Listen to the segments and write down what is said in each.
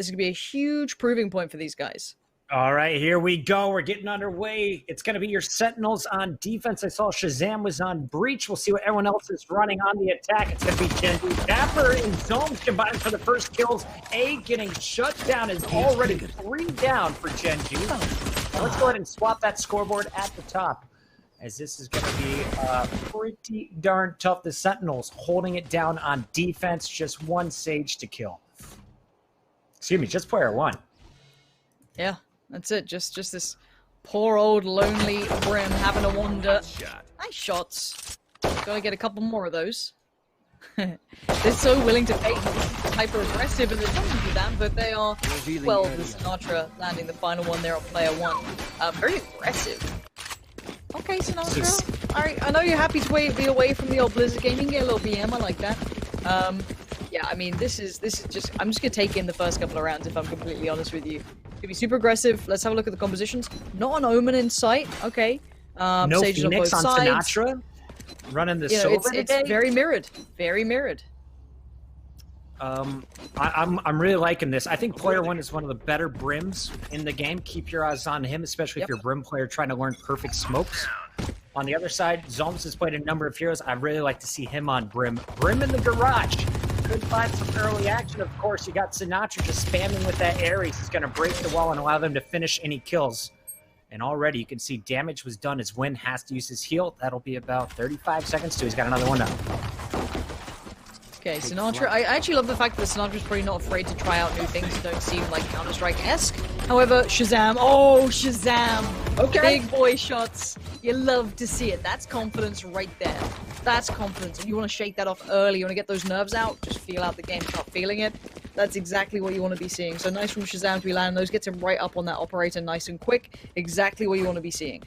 This is going to be a huge proving point for these guys. All right, here we go. We're getting underway. It's going to be your Sentinels on defense. I saw Shazam was on breach. We'll see what everyone else is running on the attack. It's going to be Gen.G Dapper and Zones combining for the first kills. A getting shut down is already 3 down for Gen.G. Now let's go ahead and swap that scoreboard at the top, as this is going to be pretty darn tough. The Sentinels holding it down on defense. Just 1 Sage to kill. Excuse me, just player 1. Yeah. That's it. Just this poor old lonely Brim having to wander. Nice shots. Gotta get a couple more of those. They're so willing to fake. Hyper aggressive, and they're trying to do that, but they are. Well, the Sinatra landing the final one there on player 1. Very aggressive. Okay, Sinatra. All right, I know you're happy to be away from the old Blizzard game. You can get a little BM. I like that. Yeah, I mean, this is just. I'm just gonna take in the first couple of rounds if I'm completely honest with you. Gonna be super aggressive. Let's have a look at the compositions. Not an Omen in sight. Okay. No Sages Phoenix on sides. Sinatra. Running the Sova it's very mirrored. Very mirrored. I'm really liking this. I think player 1 is one of the better Brims in the game. Keep your eyes on him, especially if you're a Brim player trying to learn perfect smokes. On the other side, Zoms has played a number of heroes. I really like to see him on Brim. Brim in the garage. Could find some early action, of course. You got Sinatra just spamming with that Ares. He's going to break the wall and allow them to finish any kills. And already you can see damage was done as Nguyen has to use his heal. That'll be about 35 seconds too. He's got another one up. Okay, Sinatra. I actually love the fact that Sinatra's probably not afraid to try out new things that don't seem like Counter-Strike-esque. However, Shazam. Oh, Shazam. Okay. Big boy shots. You love to see it. That's confidence right there. That's confidence. And you want to shake that off early. You want to get those nerves out. Just feel out the game. Start feeling it. That's exactly what you want to be seeing. So nice from Shazam to be landing those. Gets him right up on that operator nice and quick. Exactly what you want to be seeing.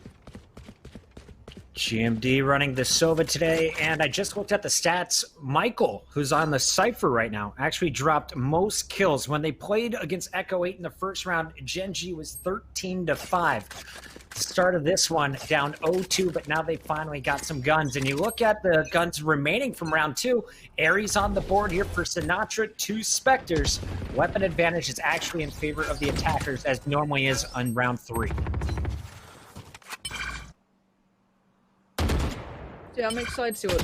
GMD running the Sova today, and I just looked at the stats. Michael, who's on the Cypher right now, actually dropped most kills. When they played against Echo 8 in the first round, Gen.G was 13-5. Start of this one down 0-2, but now they finally got some guns. And you look at the guns remaining from round 2, Ares on the board here for Sinatra, 2 Spectres. Weapon advantage is actually in favor of the attackers, as normally is on round 3. Yeah, I'm excited to see what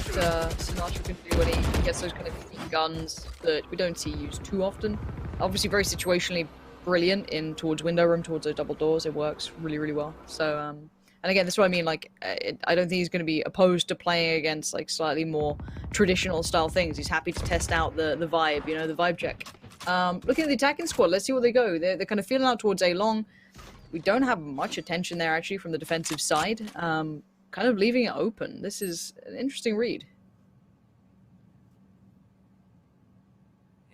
Sinatra can do when he gets those kind of unique guns that we don't see used too often. Obviously very situationally brilliant in towards window room, towards those double doors. It works really, really well. So, and again, this is what I mean, like, I don't think he's going to be opposed to playing against, like, slightly more traditional style things. He's happy to test out the vibe, you know, the vibe check. Looking at the attacking squad, let's see where they go. They're kind of feeling out towards A long. We don't have much attention there, actually, from the defensive side. Kind of leaving it open. This is an interesting read.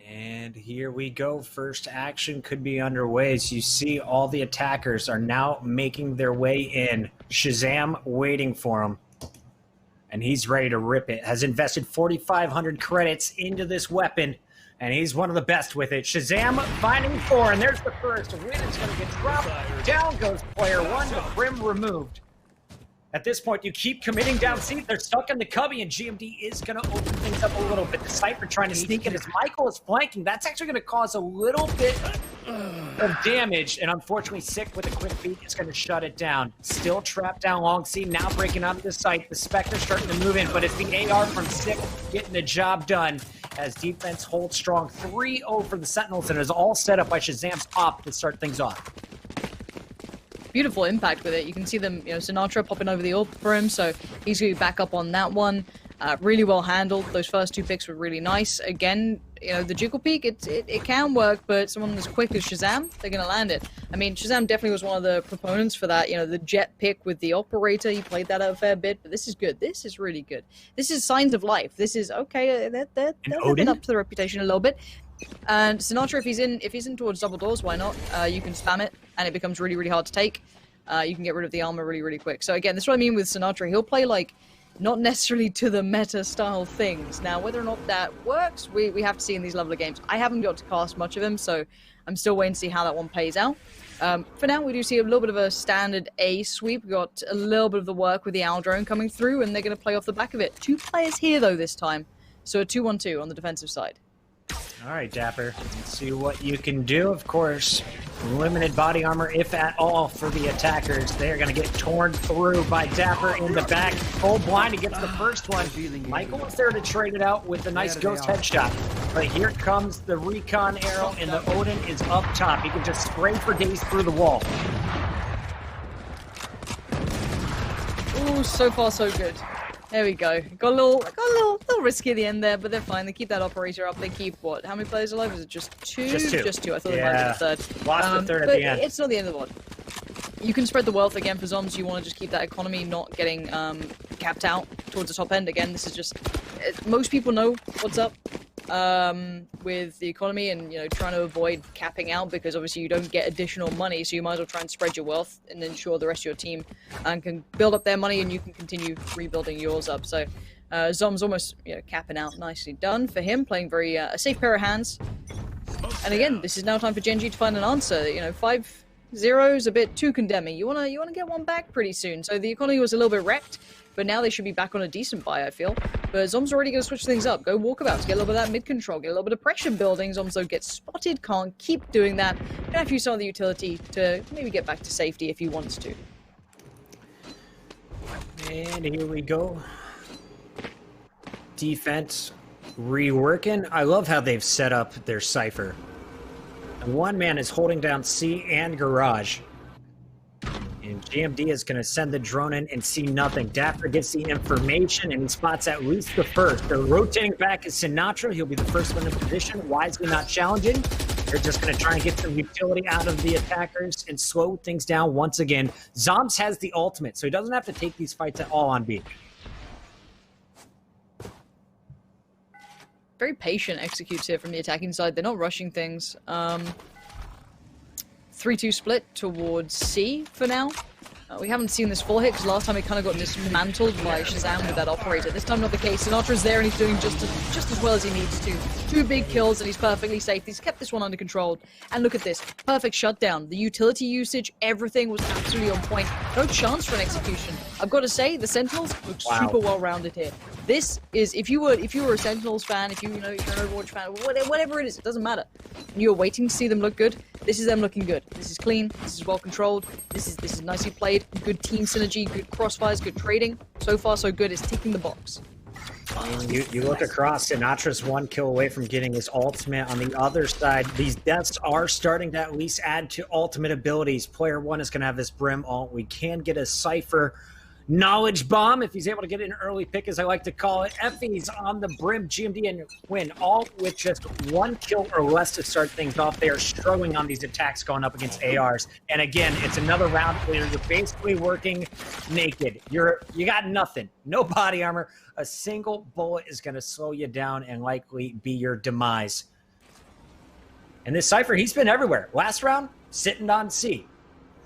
And here we go. First action could be underway. As you see, all the attackers are now making their way in. Shazam waiting for him. And he's ready to rip it. Has invested 4,500 credits into this weapon. And he's one of the best with it. Shazam finding 4. And there's the first. Nguyen is going to get dropped. Down goes player 1. The Brim removed. At this point, you keep committing down C. They're stuck in the cubby, and GMD is going to open things up a little bit. The Cypher trying to sneak in as Michael is flanking. That's actually going to cause a little bit of damage, and unfortunately, Sick with a quick beat is going to shut it down. Still trapped down long C, now breaking out of the site. The Spectre starting to move in, but it's the AR from Sick getting the job done as defense holds strong. 3-0 for the Sentinels, and it is all set up by Shazam's op to start things off. Beautiful impact with it. You can see them, you know, Sinatra popping over the orb for him, so he's going to be back up on that one. Really well handled. Those first 2 picks were really nice. Again, you know, the jiggle peek, it can work, but someone as quick as Shazam, they're going to land it. I mean, Shazam definitely was one of the proponents for that, you know, the jet pick with the operator. He played that out a fair bit, but this is good. This is really good. This is signs of life. This is, okay, they're living up to the reputation a little bit. And Sinatra, if he's in towards double doors, why not? You can spam it, and it becomes really, really hard to take. You can get rid of the armor really, really quick. So again, this is what I mean with Sinatra. He'll play, like, not necessarily to the meta-style things. Now, whether or not that works, we have to see in these level of games. I haven't got to cast much of him, so I'm still waiting to see how that one plays out. For now, we do see a little bit of a standard A sweep. We've got a little bit of the work with the Owl drone coming through, and they're going to play off the back of it. 2 players here, though, this time. So a 2-1-2 on the defensive side. All right, Dapper. Let's see what you can do. Of course, limited body armor, if at all, for the attackers. They're going to get torn through by Dapper in the back. Full blind, he gets the first one. Michael was there to trade it out with a nice ghost headshot. But here comes the recon arrow, and the Odin is up top. He can just spray for days through the wall. Ooh, so far so good. There we go. Got a little risky at the end there, but they're fine. They keep that operator up. They keep what? How many players alive? Is it just two? Just two. I thought they might have been a third. Lost the third at the end. It's not the end of the world. You can spread the wealth again for Zoms. You want to just keep that economy not getting capped out towards the top end. Again, this is just most people know what's up with the economy, and trying to avoid capping out, because obviously you don't get additional money, so you might as well try and spread your wealth and ensure the rest of your team can build up their money, and you can continue rebuilding yours up. So Zom's almost capping out. Nicely done for him, playing very a safe pair of hands. And again, this is now time for Gen.G to find an answer. 5-0 is a bit too condemning. You wanna get one back pretty soon. So the economy was a little bit wrecked, but now they should be back on a decent buy, I feel. But Zom's already going to switch things up. Go walkabouts, get a little bit of that mid-control, get a little bit of pressure building. Zom's, though, gets spotted, can't keep doing that. Gonna have to use some of the utility to maybe get back to safety if he wants to. And here we go. Defense reworking. I love how they've set up their Cypher. One man is holding down C and Garage. And GMD is going to send the drone in and see nothing. Dapper gets the information, and he spots at least the first. They're rotating back as Sinatra. He'll be the first one in position. Wisely not challenging. They're just going to try and get some utility out of the attackers and slow things down once again. Zombs has the ultimate, so he doesn't have to take these fights at all on B. Very patient executes here from the attacking side. They're not rushing things. 3-2 split towards C for now. We haven't seen this full hit, because last time it kind of got dismantled by Shazam with that operator. This time not the case. Sinatra's there, and he's doing just as well as he needs to. 2 big kills, and he's perfectly safe. He's kept this one under control. And look at this. Perfect shutdown. The utility usage, everything was absolutely on point. No chance for an execution. I've got to say, the Sentinels look super well-rounded here. This is, if you were a Sentinels fan, if you're an Overwatch fan, whatever it is, it doesn't matter. And you're waiting to see them look good. This is them looking good. This is clean. This is well controlled. This is nicely played. Good team synergy. Good crossfires. Good trading. So far, so good. It's ticking the box. You look across, Sinatra's 1 kill away from getting his ultimate. On the other side, these deaths are starting to at least add to ultimate abilities. Player 1 is going to have this Brim ult. We can get a Cypher knowledge bomb if he's able to get an early pick, as I like to call it. Effie's on the Brim, GMD and Nguyen, all with just 1 kill or less to start things off. They are struggling on these attacks going up against ARs. And again, it's another round where you're basically working naked. You got nothing. No body armor. A single bullet is going to slow you down and likely be your demise. And this Cypher, he's been everywhere. Last round, sitting on C.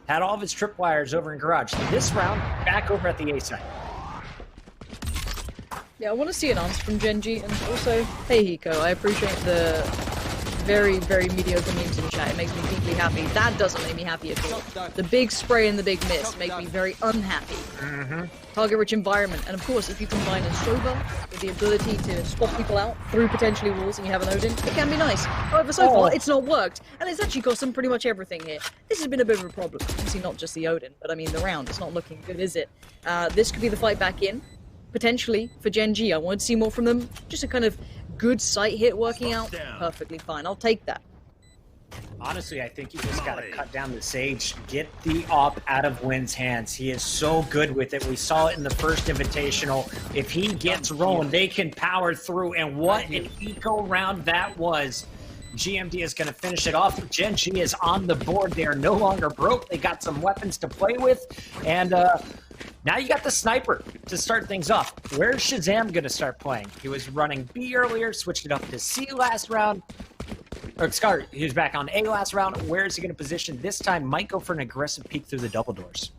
Had all of his tripwires over in Garage. This round, back over at the A side. Yeah, I want to see an answer from Gen.G, and also, hey Hiko, I appreciate the very, very mediocre memes in chat. It makes me deeply happy. That doesn't make me happy at all. The big spray and the big miss make me very unhappy. Target-rich environment, and of course, if you combine a Soba with the ability to spot people out through potentially walls and you have an Odin, it can be nice. However, so far, it's not worked, and it's actually cost them pretty much everything here. This has been a bit of a problem. Obviously, not just the Odin, but I mean the round. It's not looking good, is it? This could be the fight back in, potentially, for Gen.G. I wanted to see more from them. Just a kind of good sight hit working out. Perfectly fine. I'll take that. Honestly, I think you just got to cut down the Sage, get the op out of Nguyen's hands. He is so good with it. We saw it in the first Invitational. If he gets rolling, they can power through, and what an eco round that was. GMD is going to finish it off. Gen.G is on the board. They are no longer broke. They got some weapons to play with, and now you got the sniper to start things off. Where's Shazam going to start playing? He was running B earlier, switched it up to C last round. Or, sorry, he was back on A last round. Where is he going to position this time? Might go for an aggressive peek through the double doors.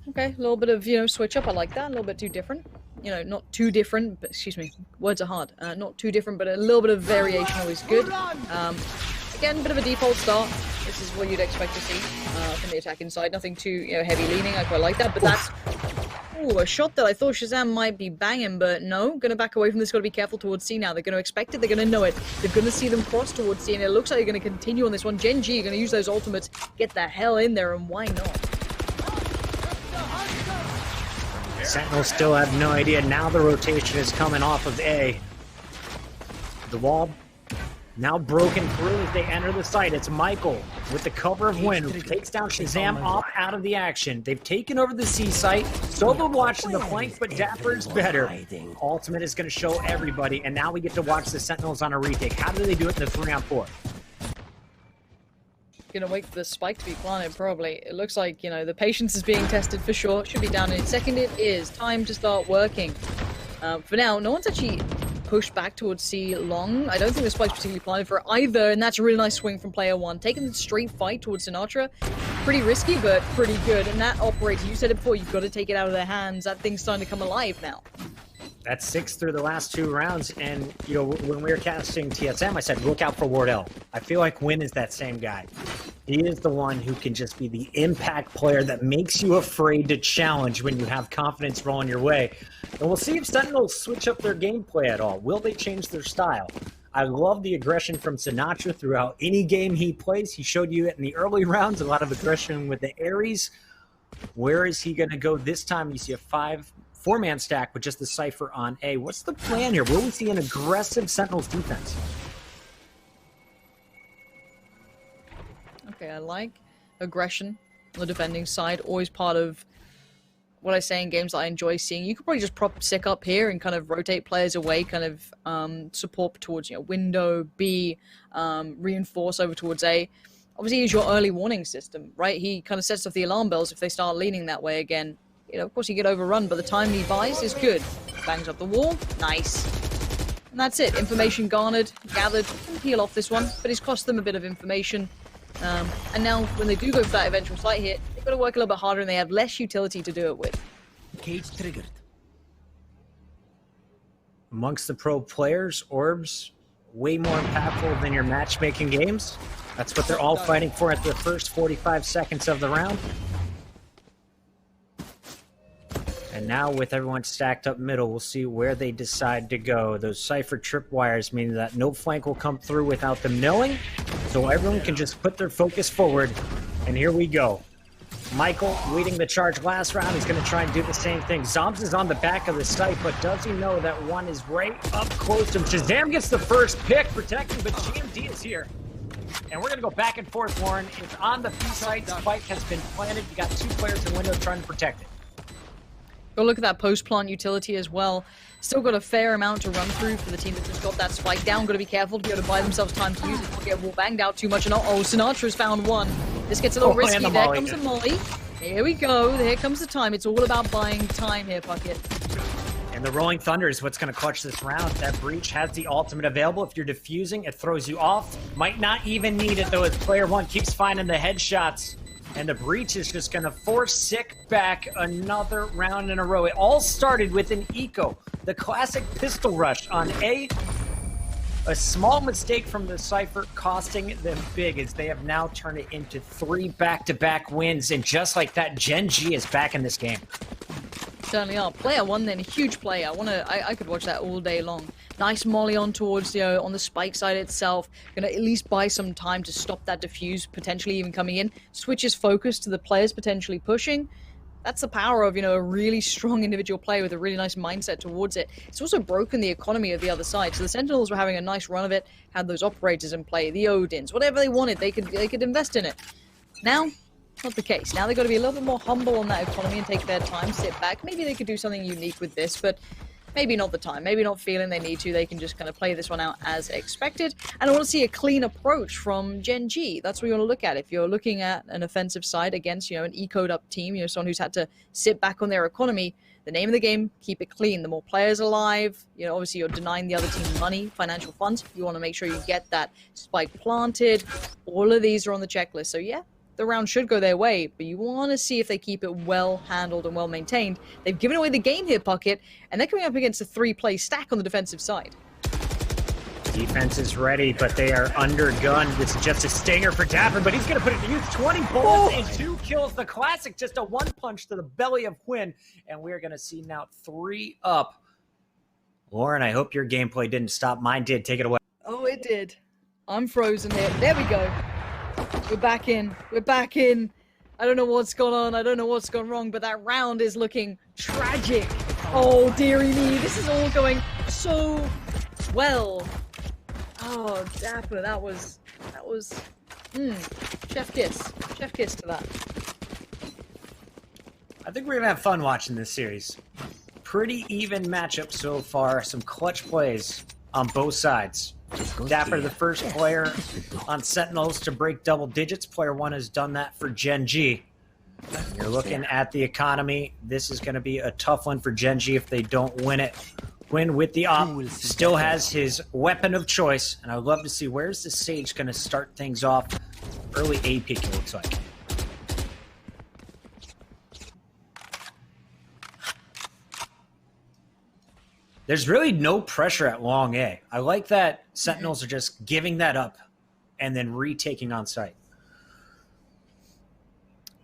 Okay, a little bit of, switch up. I like that. A little bit too different. Not too different, but excuse me, words are hard. Not too different, but a little bit of variation always good. Again, bit of a default start. This is what you'd expect to see from the attacking side. Nothing too, heavy leaning. I quite like that, but Ooh, a shot that I thought Shazam might be banging, but no. Gonna back away from this, gotta be careful towards C now. They're gonna expect it, they're gonna know it. They're gonna see them cross towards C, and it looks like they're gonna continue on this one. Gen.G gonna use those ultimates, get the hell in there, and why not? Sentinels still have no idea. Now the rotation is coming off of A. The wall now broken through as they enter the site. It's Michael with the cover of Nguyen, who takes down Shazam off out of the action. They've taken over the C site. Sova watching the flank, but Dapper's better. Ultimate is going to show everybody, and now we get to watch the Sentinels on a retake. How do they do it in the 3-on-4? Gonna wait for the spike to be planted, probably. It looks like, you know, the patience is being tested for sure. Should be down in a second. It is time to start working. For now, no one's actually pushed back towards C long. I don't think the spike's particularly planted for either, and that's a really nice swing from player one. Taking the straight fight towards Sinatra. Pretty risky, but pretty good. And that operator, you said it before, you've got to take it out of their hands. That thing's starting to come alive now. That's 6 through the last 2 rounds, and, you know, when we were casting TSM, I said, look out for Wardell. I feel like Nguyen is that same guy. He is the one who can just be the impact player that makes you afraid to challenge when you have confidence rolling your way. And we'll see if Sentinels switch up their gameplay at all. Will they change their style? I love the aggression from Sinatra throughout any game he plays. He showed you it in the early rounds, a lot of aggression with the Ares. Where is he going to go this time? You see a 4-man stack with just the Cypher on A. What's the plan here? Will we see an aggressive Sentinels defense? Okay, I like aggression on the defending side. Always part of what I say in games that I enjoy seeing. You could probably just prop sick up here and kind of rotate players away, kind of support towards, you know, window, B, reinforce over towards A. Obviously, use your early warning system, right? He kind of sets off the alarm bells if they start leaning that way again. You know, of course, you get overrun, but the time he buys is good. Bangs up the wall. Nice. And that's it. Information gathered. Can peel off this one, but it's cost them a bit of information. And now, when they do go for that eventual site hit, they've got to work a little bit harder and they have less utility to do it with. Cage triggered. Amongst the pro players, orbs, way more impactful than your matchmaking games. That's what they're all fighting for at the first 45 seconds of the round. And now with everyone stacked up middle, we'll see where they decide to go. Those Cypher tripwires mean that no flank will come through without them knowing. So everyone can just put their focus forward. And here we go. Michael leading the charge last round. He's going to try and do the same thing. Zombs is on the back of the site, but does he know that one is right up close to him? Shazam gets the first pick, protecting, but GMD is here. And we're going to go back and forth, Warren. It's on the B site. Spike has been planted. You got 2 players in window trying to protect it. Go look at that post-plant utility as well. Still got a fair amount to run through for the team that just got that spike down. Got to be careful to be able to buy themselves time to use it. Don't get wall banged out too much. And Sinatra's found one. This gets a little risky. There comes the molly. Here we go. Here comes the time. It's all about buying time here, Puckett. And the Rolling Thunder is what's going to clutch this round. That breach has the ultimate available. If you're defusing, it throws you off. Might not even need it, though, as player one keeps finding the headshots. And the breach is just going to force Sick back another round in a row. It all started with an eco. The classic pistol rush on A. A small mistake from the Cypher costing them big, as they have now turned it into 3 back-to-back wins. And just like that, Gen.G is back in this game. Certainly are. Player one then, a huge player. I could watch that all day long. Nice molly on towards, on the spike side itself. Gonna at least buy some time to stop that defuse, potentially even coming in. Switches focus to the players potentially pushing. That's the power of, a really strong individual player with a really nice mindset towards it. It's also broken the economy of the other side. So the Sentinels were having a nice run of it, had those operators in play, the Odins, whatever they wanted, they could invest in it. Now, not the case. Now they've got to be a little bit more humble on that economy and take their time, sit back. Maybe they could do something unique with this, but maybe not the time. Maybe not feeling they need to. They can just kind of play this one out as expected. And I want to see a clean approach from Gen.G. That's what you want to look at. If you're looking at an offensive side against, an ecoed up team, someone who's had to sit back on their economy, the name of the game, keep it clean. The more players alive, obviously you're denying the other team money, financial funds. You want to make sure you get that spike planted. All of these are on the checklist. So yeah, the round should go their way, but you want to see if they keep it well handled and well maintained. They've given away the game here, Puckett, and they're coming up against a 3-play stack on the defensive side. Defense is ready, but they are undergunned. This is just a stinger for Dapper, but he's going to put it to use. 20 bullets and 2 kills. The classic, just a 1 punch to the belly of Nguyen. And we're going to see now 3 up. Lauren, I hope your gameplay didn't stop. Mine did. Take it away. Oh, it did. I'm frozen here. There we go. We're back in. We're back in. I don't know what's gone on. I don't know what's gone wrong, but that round is looking tragic. Oh, dearie me. This is all going so well. Oh, Dapper, that was, chef kiss. Chef kiss to that. I think we're going to have fun watching this series. Pretty even matchup so far. Some clutch plays on both sides. Dapper, the first player on Sentinels to break double digits. Player 1 has done that for Gen.G. You're looking at the economy. This is going to be a tough one for Gen.G if they don't win it. Nguyen with the op still has his weapon of choice, and I would love to see where's the Sage going to start things off. Early A peek, it looks like. There's really no pressure at long A. I like that Sentinels are just giving that up and then retaking on site.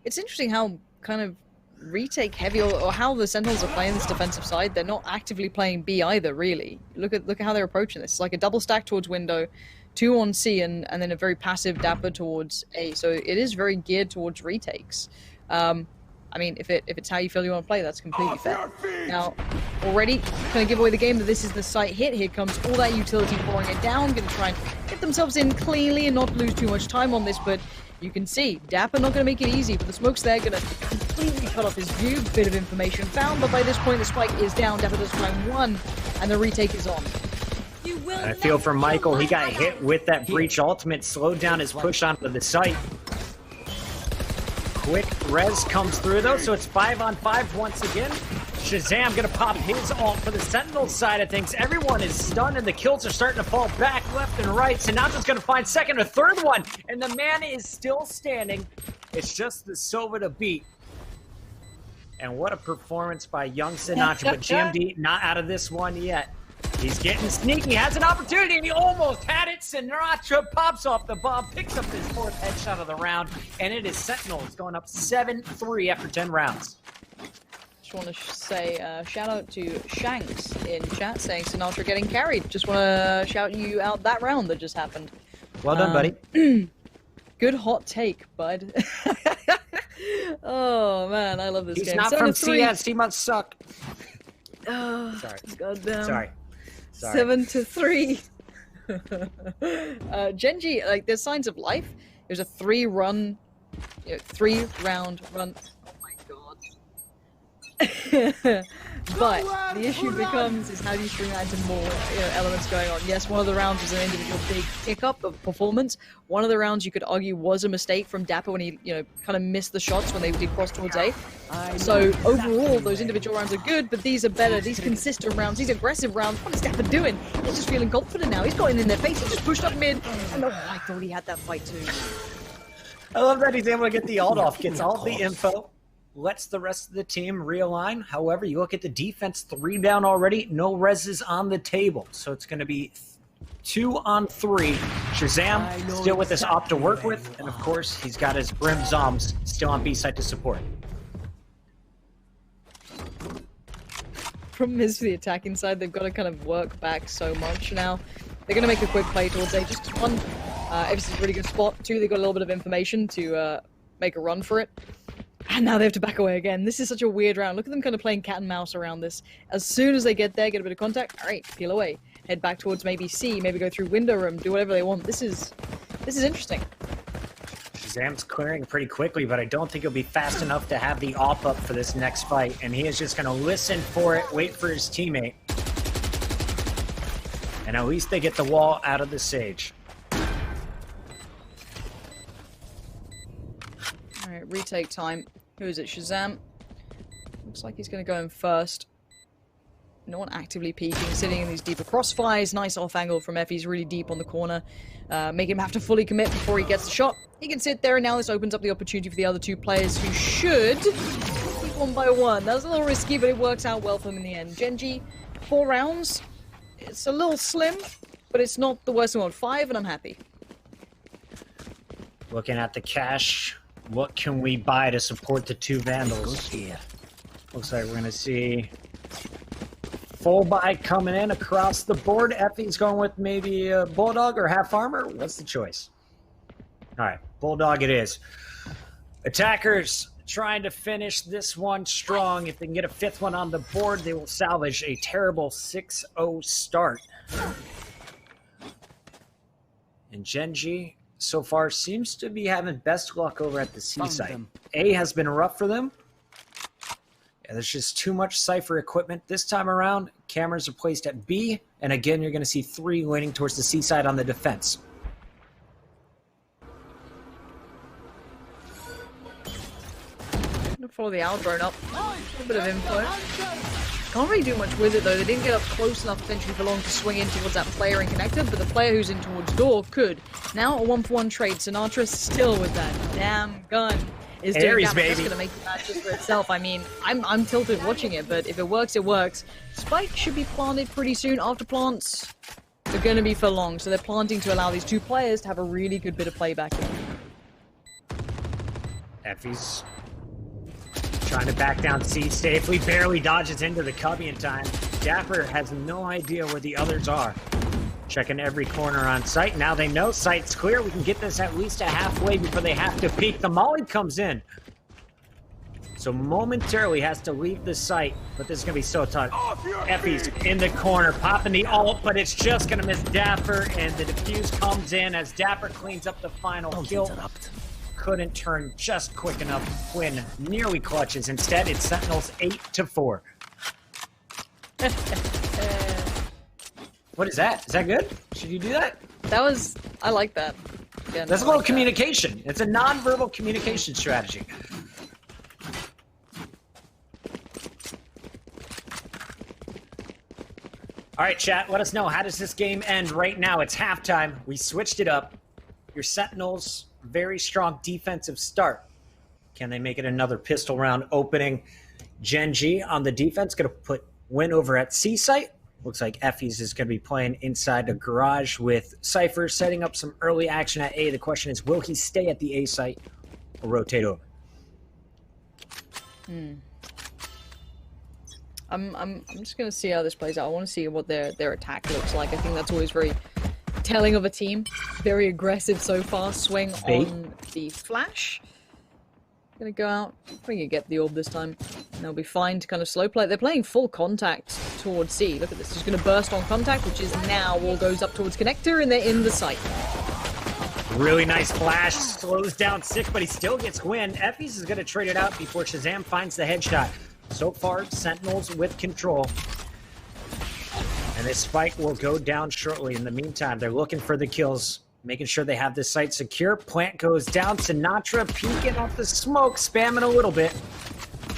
It's interesting how kind of retake heavy or how the Sentinels are playing this defensive side. They're not actively playing B either, really. Look at how they're approaching this. It's like a double stack towards window, 2 on C, and then a very passive Dapper towards A. So it is very geared towards retakes. I mean, if it's how you feel you want to play, that's completely fair. Now, already going to give away the game that this is the site hit. Here comes all that utility pouring it down. Going to try and get themselves in cleanly and not lose too much time on this, but you can see Dapper not going to make it easy, but the smoke's there, going to completely cut off his view. Bit of information found, but by this point the spike is down. Dapper does find 1, and the retake is on. I feel for Michael, he got hit with that breach ultimate, slowed down his push onto the site. Quick res comes through though, so it's 5 on 5 once again. Shazam gonna pop his ult for the Sentinels side of things. Everyone is stunned and the kills are starting to fall back left and right. Sinatra's gonna find second or third one, and the man is still standing. It's just the Sova to beat. And what a performance by young Sinatra, but GMD not out of this one yet. He's getting sneaky, has an opportunity, and he almost had it. Sinatra pops off the bomb, picks up his 4th headshot of the round, and it is Sentinels going up 7-3 after 10 rounds. Just want to say shout out to Shanks in chat saying Sinatra getting carried. Just want to shout you out that round that just happened. Well done, buddy. Good hot take, bud. Oh man, I love this game. He's not from CS, he must suck. Sorry. Goddamn. Sorry. 7-3. Gen.G, like, there's signs of life. There's a 3-round run. Oh my god. But the issue becomes is how do you string that into more elements going on. Yes, one of the rounds was an individual big hiccup of performance. One of the rounds you could argue was a mistake from Dapper when he kind of missed the shots when they did cross towards A. So overall those individual rounds are good, but these are better. These consistent rounds, these aggressive rounds. What is Dapper doing? He's just feeling confident now. He's got it in their face. He just pushed up mid, and oh, I thought he had that fight too. I love that he's able to get the ult off, gets all the info, lets the rest of the team realign. However, you look at the defense, 3 down already, no reses on the table. So it's going to be 2 on 3. Shazam still with his op to work with, and of course, he's got his Brim Zoms still on B side to support. Problem is for the attacking side, they've got to kind of work back so much now. They're going to make a quick play towards A. Just 1, if this is a really good spot. 2, they've got a little bit of information to make a run for it. And now they have to back away again. This is such a weird round. Look at them kind of playing cat and mouse around this. As soon as they get there, get a bit of contact, all right, peel away. Head back towards maybe C, maybe go through window room, do whatever they want. This is interesting. Shazam's clearing pretty quickly, but I don't think he'll be fast enough to have the op up for this next fight. And he is just going to listen for it, wait for his teammate. And at least they get the wall out of the Sage. Alright, retake time. Who is it? Shazam. Looks like he's going to go in first. No one actively peeking, sitting in these deeper crossfires. Nice off angle from F. He's really deep on the corner. Make him have to fully commit before he gets the shot. He can sit there, and now this opens up the opportunity for the other 2 players who should keep 1 by 1. That was a little risky, but it works out well for them in the end. Gen.G, 4 rounds. It's a little slim, but it's not the worst in the world. 5, and I'm happy. Looking at the cash, what can we buy to support the 2 Vandals? Looks like we're going to see full buy coming in across the board. Effie's going with maybe a Bulldog or half armor. What's the choice? All right, Bulldog it is. Attackers trying to finish this one strong. If they can get a 5th one on the board, they will salvage a terrible 6-0 start. And Gen.G so far seems to be having best luck over at the C site. A has been rough for them. Yeah, there's just too much Cypher equipment. This time around, cameras are placed at B, and again, you're going to see 3 leaning towards the C side on the defense. I'm gonna follow the owl drone up. A bit of info. Can't really do much with it though. They didn't get up close enough potentially for long to swing in towards that player in connector, but the player who's in towards door could. Now a 1-for-1 trade. Sinatra still with that damn gun is doing Aries, damage. baby. That's gonna make the match just for itself. I mean, I'm tilted watching it, but if it works, it works. Spike should be planted pretty soon. After plants, they're gonna be for long, so they're planting to allow these 2 players to have a really good bit of playback in. Effie's trying to back down C safely, barely dodges into the cubby in time. Dapper has no idea where the others are. Checking every corner on site. Now they know site's clear. We can get this at least a halfway before they have to peek. The Molly comes in. So momentarily has to leave the site, but this is going to be so tough. Effie's in the corner, popping the ult, but it's just going to miss Dapper, and the defuse comes in as Dapper cleans up the final kill. Couldn't turn just quick enough. Quinn nearly clutches. Instead, it's Sentinels 8-4. What is that? Is that good? Should you do that? That was... I like that. Again, That's a little communication. It's a non-verbal communication strategy. All right, chat, let us know. How does this game end right now? It's halftime. We switched it up. Your Sentinels, very strong defensive start. Can they make it another pistol round opening? Gen.G on the defense, going to put Nguyen over at C site. Looks like Effie's is going to be playing inside the garage with Cypher setting up some early action at A. The question is, will he stay at the A site or rotate over? I'm just gonna see how this plays out. I want to see what their attack looks like. I think that's always very telling of a team. Very aggressive so far. Swing on the flash. Gonna go out. I think you get the orb this time. And they'll be fine to kind of slow play. They're playing full contact towards C. Look at this. Just gonna burst on contact, which is now all goes up towards connector, and they're in the site. Really nice flash. Slows down Sick, but he still gets Nguyen. Effie's is gonna trade it out before Shazam finds the headshot. So far, Sentinels with control. And this spike will go down shortly. In the meantime, they're looking for the kills, making sure they have this site secure. Plant goes down. Sinatra peeking off the smoke, spamming a little bit.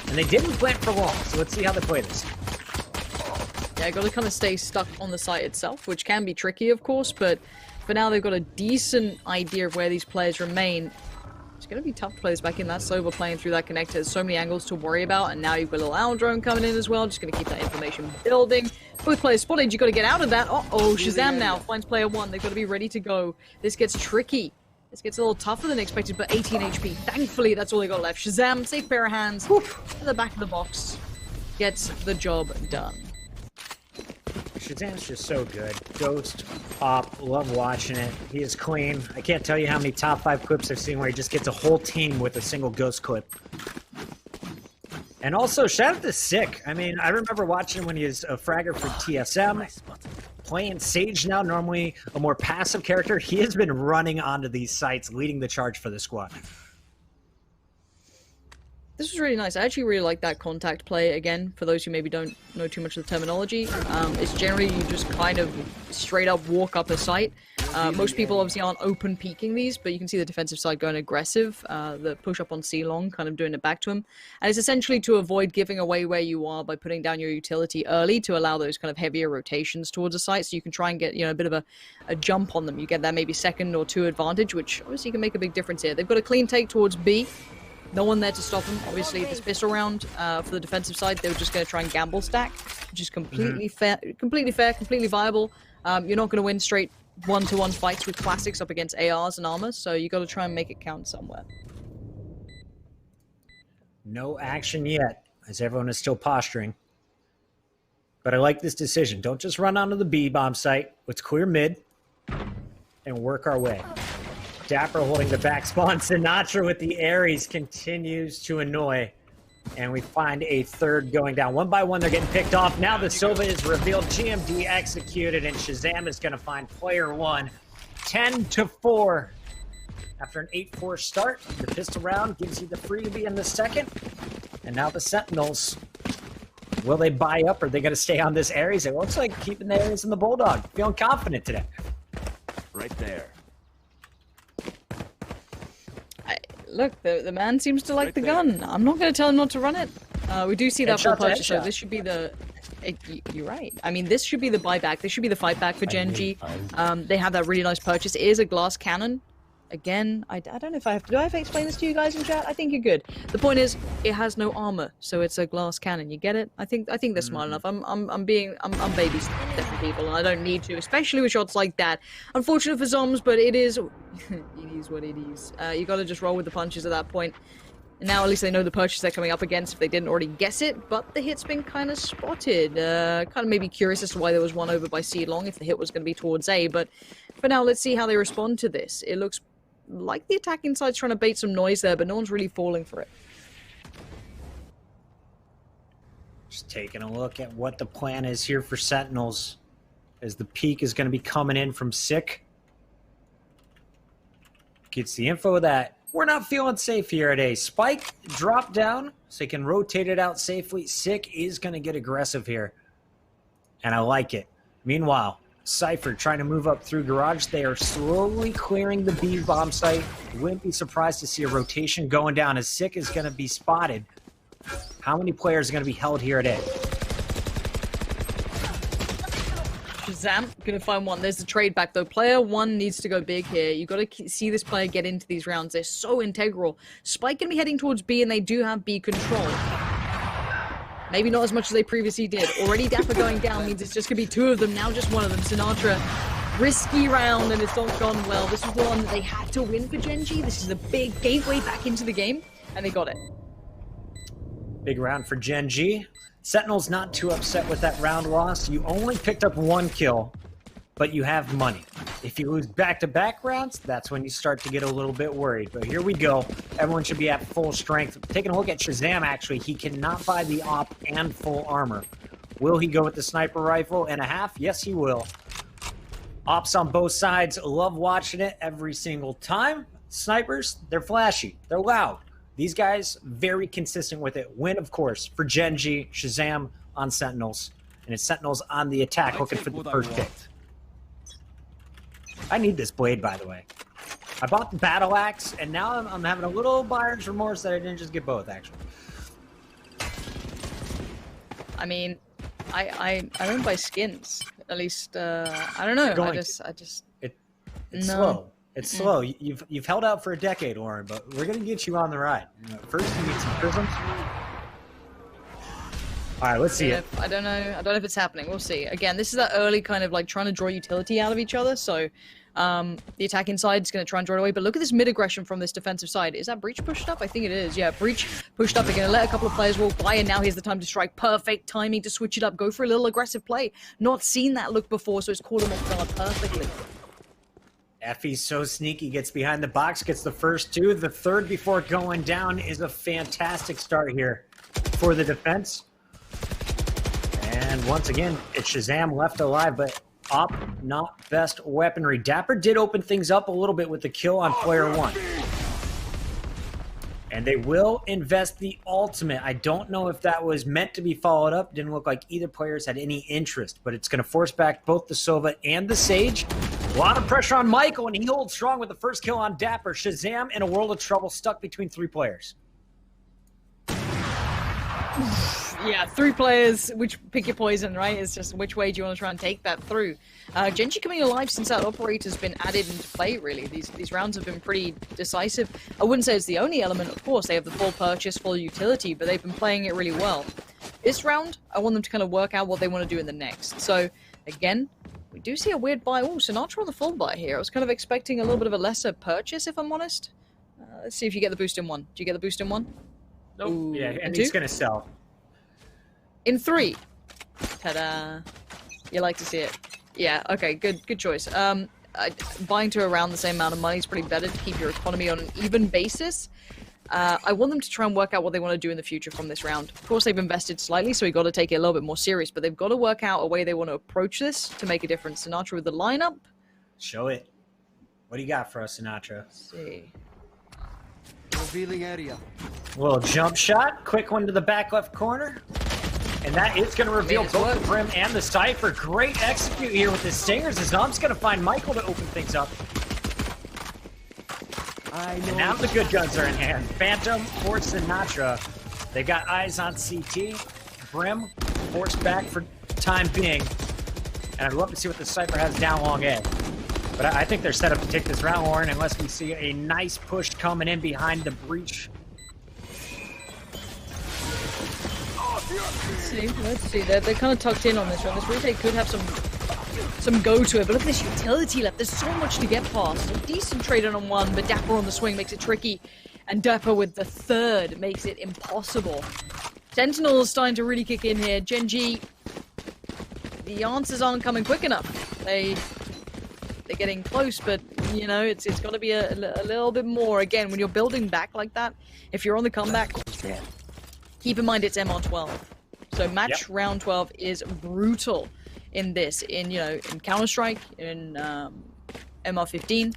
And they didn't plant for long, so let's see how they play this. Yeah, got to kind of stay stuck on the site itself, which can be tricky, of course, but for now they've got a decent idea of where these players remain. It's going to be tough to play this back in. That Sober playing through that connector. There's so many angles to worry about, and now you've got a little owl drone coming in as well. Just going to keep that information building. Both players spotted. You've got to get out of that. Uh-oh, Shazam now finds player 1. They've got to be ready to go. This gets tricky. This gets a little tougher than expected, but 18 HP. Thankfully, that's all they got left. Shazam, safe pair of hands. To the back of the box. Gets the job done. Shazam's just so good. Ghost, Pop, love watching it. He is clean. I can't tell you how many top 5 clips I've seen where he just gets a whole team with a single Ghost clip. And also, shout out to Sick. I mean, I remember watching when he was a fragger for TSM. Playing Sage now, normally a more passive character. He has been running onto these sites, leading the charge for the squad. This was really nice. I actually really like that contact play. Again, for those who maybe don't know too much of the terminology, it's generally you just kind of straight up walk up a site. Most people obviously aren't open peeking these, but you can see the defensive side going aggressive. The push up on C long, kind of doing it back to him. And it's essentially to avoid giving away where you are by putting down your utility early to allow those kind of heavier rotations towards a site, so you can try and get, you know, a bit of a jump on them. You get that maybe 2nd or 2 advantage, which obviously can make a big difference here. They've got a clean take towards B. No one there to stop him. Obviously, this pistol round for the defensive side, they were just going to try and gamble stack, which is completely fair, completely viable. You're not going to win straight one-to-one fights with classics up against ARs and armors, so you got to try and make it count somewhere. No action yet, as everyone is still posturing. But I like this decision. Don't just run onto the B-bomb site. Let's clear mid and work our way. Dapper holding the back spawn. Sinatra with the Ares continues to annoy. And we find a third going down. One by one, they're getting picked off. Now the Silva is revealed. GMD executed, and Shazam is going to find player one. 10-4. After an 8-4 start, the pistol round gives you the freebie in the second. And now the Sentinels. Will they buy up, or are they going to stay on this Ares? It looks like keeping the Ares and the Bulldog. Feeling confident today. Right there. Look, the man seems to like the gun. I'm not going to tell him not to run it. We do see that full purchase, so this should be the... You're right. I mean, this should be the buyback. This should be the fight back for Gen.G. They have that really nice purchase. It is a glass cannon. Again, I don't know if I have to... Do I have to explain this to you guys in chat? I think you're good. The point is, it has no armor, so it's a glass cannon. You get it? I think they're smart enough. I'm babysitting people, and I don't need to, especially with shots like that. Unfortunate for Zoms, but it is... it is what it is. You gotta just roll with the punches at that point. And now at least they know the purchase they're coming up against if they didn't already guess it, but the hit's been kind of spotted. Kind of maybe curious as to why there was one over by C long if the hit was going to be towards A, but for now, let's see how they respond to this. It looks like the attacking side's trying to bait some noise there, but no one's really falling for it. Just taking a look at what the plan is here for Sentinels, as the peak is going to be coming in from Sick. Gets the info that we're not feeling safe here at A. Spike drop down so he can rotate it out safely. Sick is going to get aggressive here, and I like it. Meanwhile, Cypher trying to move up through garage. They are slowly clearing the B bomb site. Wouldn't be surprised to see a rotation going down as Sick is going to be spotted. How many players are going to be held here at A? Shazam, gonna find one. There's the trade back though. Player one needs to go big here. You gotta see this player get into these rounds. They're so integral. Spike gonna be heading towards B, and they do have B control. Maybe not as much as they previously did. Already Dapper going down means it's just gonna be two of them, now just one of them. Sinatra, risky round, and it's not gone well. This was the one that they had to win for Gen.G. This is a big gateway back into the game, and they got it. Big round for Gen.G. Sentinel's not too upset with that round loss. You only picked up one kill, but you have money. If you lose back-to-back rounds, that's when you start to get a little bit worried. But here we go. Everyone should be at full strength. Taking a look at Shazam, actually, he cannot buy the op and full armor. Will he go with the sniper rifle and a half? Yes, he will. Ops on both sides. Love watching it every single time. Snipers, they're flashy. They're loud. These guys, very consistent with it. Win, of course, for Gen.G, Shazam on Sentinels. And it's Sentinels on the attack, looking for the first pick. I need this blade, by the way. I bought the battle axe, and now I'm having a little buyer's remorse that I didn't just get both, actually. I mean, I don't buy skins. At least, I don't know. It's no. Slow. It's slow. You've held out for a decade, Lauren, but we're gonna get you on the ride. First, you need some prisms. All right, let's see it. I don't know if it's happening. We'll see. Again, this is that early kind of like trying to draw utility out of each other. So, the attacking side is going to try and draw it away. But look at this mid aggression from this defensive side. Is that Breach pushed up? I think it is. Yeah, Breach pushed up. They're going to let a couple of players walk by, and now here's the time to strike. Perfect timing to switch it up. Go for a little aggressive play. Not seen that look before, so it's caught him off guard perfectly. Effie's so sneaky, gets behind the box, gets the first two. The third before going down is a fantastic start here for the defense. And once again, it's Shazam left alive, but op not best weaponry. Dapper did open things up a little bit with the kill on player one. And they will invest the ultimate. I don't know if that was meant to be followed up. Didn't look like either players had any interest, but it's going to force back both the Sova and the Sage. A lot of pressure on Michael, and he holds strong with the first kill on Dapper. Shazam in a world of trouble, stuck between three players. Yeah, three players, which pick your poison, right? It's just which way do you want to try and take that through. Gen.G coming alive since that operator's been added into play, really. These rounds have been pretty decisive. I wouldn't say it's the only element, of course. They have the full purchase, full utility, but they've been playing it really well. This round, I want them to kind of work out what they want to do in the next. So, again, We do see a weird buy. Oh, Sinatra on the full buy here. I was kind of expecting a little bit of a lesser purchase, if I'm honest. Let's see if you get the boost in 1. Do you get the boost in 1? Nope. Ooh, Yeah, and in he's 2? gonna sell. In 3. Ta-da. You like to see it. Yeah, okay, good choice. Buying to around the same amount of money is pretty better to keep your economy on an even basis. I want them to try and work out what they want to do in the future from this round. Of course, they've invested slightly, so we've got to take it a little bit more serious, but they've got to work out a way they want to approach this to make a difference. Sinatra with the lineup. Show it. What do you got for us, Sinatra? Let's see. Revealing area. A little jump shot. Quick one to the back left corner. And that is going to reveal both the Brim and the Cypher. Great execute here with the Stingers. As Zom's going to find Michael to open things up. And now the good guns are in hand. Phantom for Sinatra. They got eyes on CT. Brim forced back for time being. And I'd love to see what the Cypher has down long A. But I think they're set up to take this round, Warren, unless we see a nice push coming in behind the breach. Let's see. They're kind of tucked in on this one. This retake could have some go to it, but look at this utility left. There's so much to get past. A decent trade on 1, but Dapper on the swing makes it tricky, and Dapper with the 3rd makes it impossible. Sentinels starting to really kick in here. Gen.G, the answers aren't coming quick enough. They're getting close, but you know it's got to be a little bit more. Again, when you're building back like that, if you're on the comeback, keep in mind it's MR12. So match round 12 is brutal in this. In Counter-Strike, in MR15,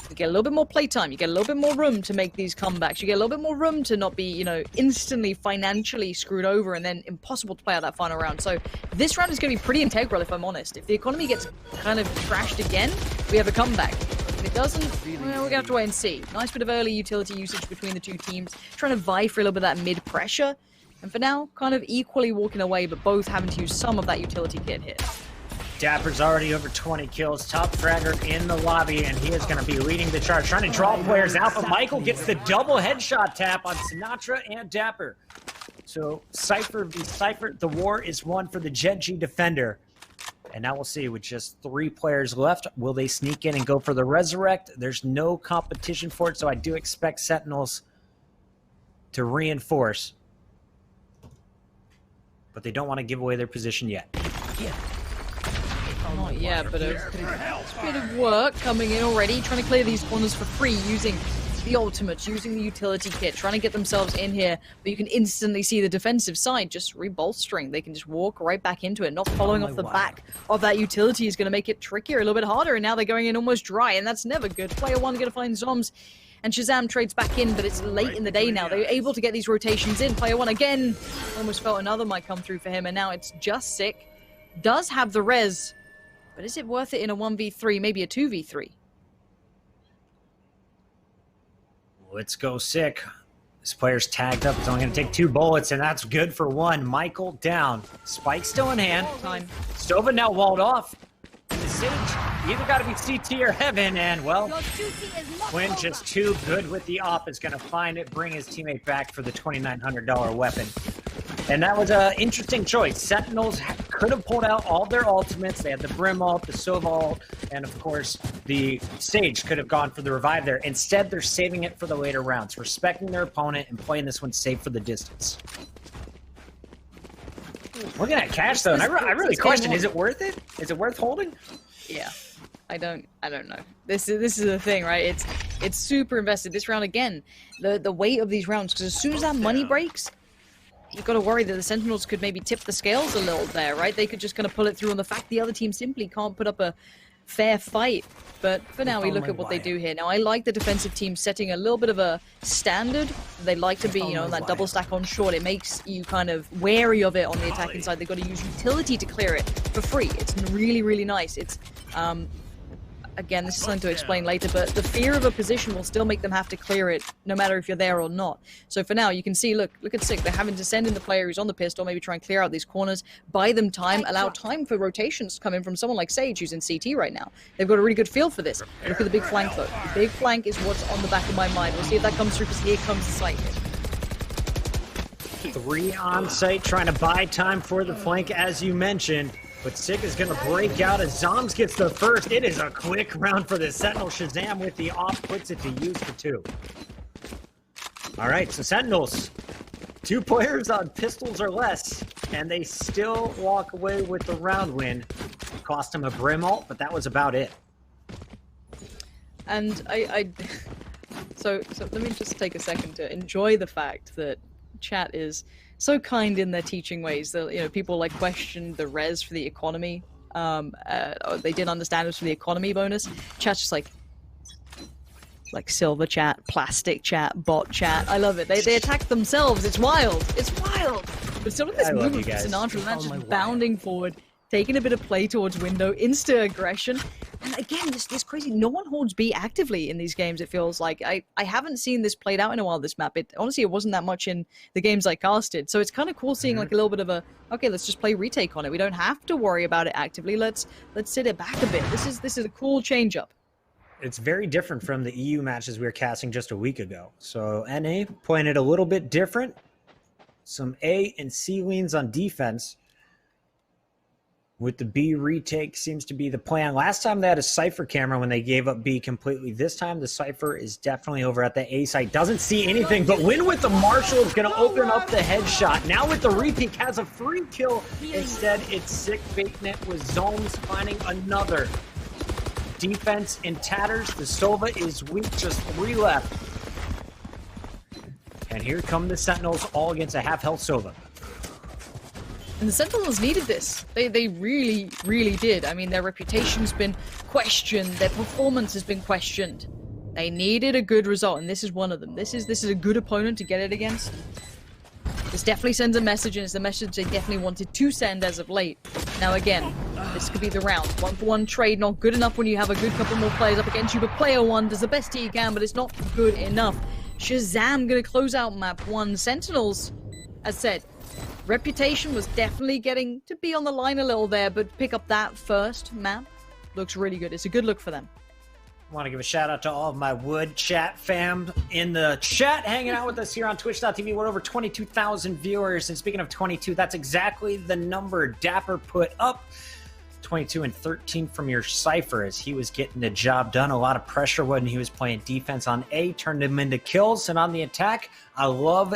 you get a little bit more playtime. You get a little bit more room to make these comebacks. You get a little bit more room to not be, instantly financially screwed over and then impossible to play out that final round. So this round is going to be pretty integral, if I'm honest. If the economy gets kind of trashed again, we have a comeback. If it doesn't, well, we're going to have to wait and see. Nice bit of early utility usage between the two teams, trying to vie for a little bit of that mid-pressure. And for now, kind of equally walking away, but both having to use some of that utility kit here. Dapper's already over 20 kills, top fragger in the lobby, and he is going to be leading the charge, trying to draw players out, but Michael gets the double headshot tap on Sinatra and Dapper. So Cypher v Cypher, the war is won for the Gen.G defender. And now we'll see, with just 3 players left, will they sneak in and go for the resurrect? There's no competition for it, so I do expect Sentinels to reinforce. But they don't want to give away their position yet. Not yet, but a bit of work coming in already, trying to clear these corners for free using the ultimates, using the utility kit, trying to get themselves in here, but you can instantly see the defensive side just rebolstering. They can just walk right back into it. Not following off the back of that utility is going to make it trickier, a little bit harder, and now they're going in almost dry, and that's never good. Player 1 going to find Zoms, and Shazam trades back in, but it's late in the day now. They're able to get these rotations in. Player 1 again, almost felt another might come through for him, and now it's just sick. Does have the res, but is it worth it in a 1v3, maybe a 2v3? Let's go sick. This player's tagged up. It's only going to take 2 bullets, and that's good for 1. Michael down. Spike still in hand. Time. Stova now walled off. And the Sage either got to be CT or Heaven, and, well, Nguyen just too good with the op is going to find it, bring his teammate back for the $2,900 weapon. And that was an interesting choice. Sentinels could have pulled out all their ultimates. They had the Brim ult, the Sova ult, and of course, the Sage could have gone for the revive there. Instead, they're saving it for the later rounds, respecting their opponent and playing this one safe for the distance. Looking at cash, though, and I really question, is it worth it? Is it worth holding? Yeah. I don't know. This is the thing, right? It's super invested. This round again, the weight of these rounds, because as soon as that money breaks, you've got to worry that the Sentinels could maybe tip the scales a little there, right? They could just kind of pull it through on the fact the other team simply can't put up a fair fight. But for now, we look at what they do here. Now, I like the defensive team setting a little bit of a standard. They like to be, that double stack on short. It makes you kind of wary of it on the attacking side. They've got to use utility to clear it for free. It's really, really nice. It's, again, this is something to explain later, but the fear of a position will still make them have to clear it, no matter if you're there or not. So for now, you can see, look at Sick. They're having to send in the player who's on the pistol, maybe try and clear out these corners, buy them time, allow time for rotations to come in from someone like Sage, who's in CT right now. They've got a really good feel for this. Look at the big flank, though. The big flank is what's on the back of my mind. We'll see if that comes through, because here comes the sight. 3 on site, trying to buy time for the flank, as you mentioned. But Sick is going to break out as Zoms gets the first. It is a quick round for the Sentinel. Shazam with the off puts it to use for 2. All right, so Sentinels, 2 players on pistols or less, and they still walk away with the round win. Cost him a Brim ult, but that was about it. And so let me just take a second to enjoy the fact that chat is so kind in their teaching ways. That, you know, people like questioned the res for the economy. They didn't understand it was for the economy bonus. Chat's just like silver chat, plastic chat, bot chat. I love it. They attack themselves. It's wild. It's wild. But still, look at this movement from Sinatra. That's just bounding forward, taking a bit of play towards window, insta aggression. And again, this crazy. No one holds B actively in these games, it feels like. I haven't seen this played out in a while, this map. Honestly, it wasn't that much in the games I casted. So it's kind of cool seeing like a little bit of a, okay, let's just play retake on it. We don't have to worry about it actively. Let's sit it back a bit. This is a cool change up. It's very different from the EU matches we were casting just a week ago. So NA playing it a little bit different. Some A and C leans on defense. With the B retake seems to be the plan. Last time they had a Cypher camera when they gave up B completely. This time the Cypher is definitely over at the A site. Doesn't see anything, but Nguyen with the Marshall is going to open up the headshot. Now with the repeat, has a free kill. Instead, it's Sick baiting it with Zones finding another. Defense in tatters. The Sova is weak, just 3 left. And here come the Sentinels, all against a half-health Sova. And the Sentinels needed this. They really, really did. I mean, their reputation's been questioned. Their performance has been questioned. They needed a good result, and this is one of them. This is a good opponent to get it against. This definitely sends a message, and it's the message they definitely wanted to send as of late. Now again, this could be the round. 1-for-1 trade, not good enough when you have a good couple more players up against you, but player 1 does the best he can, but it's not good enough. Shazam gonna close out map 1. Sentinels, as said, reputation was definitely getting to be on the line a little there, but pick up that first map looks really good. It's a good look for them. I want to give a shout out to all of my Wood chat fam in the chat hanging out with us here on twitch.tv. We're over 22,000 viewers. And speaking of 22, that's exactly the number Dapper put up. 22 and 13 from your Cypher as he was getting the job done. A lot of pressure when he was playing defense on A, turned him into kills. And on the attack, I love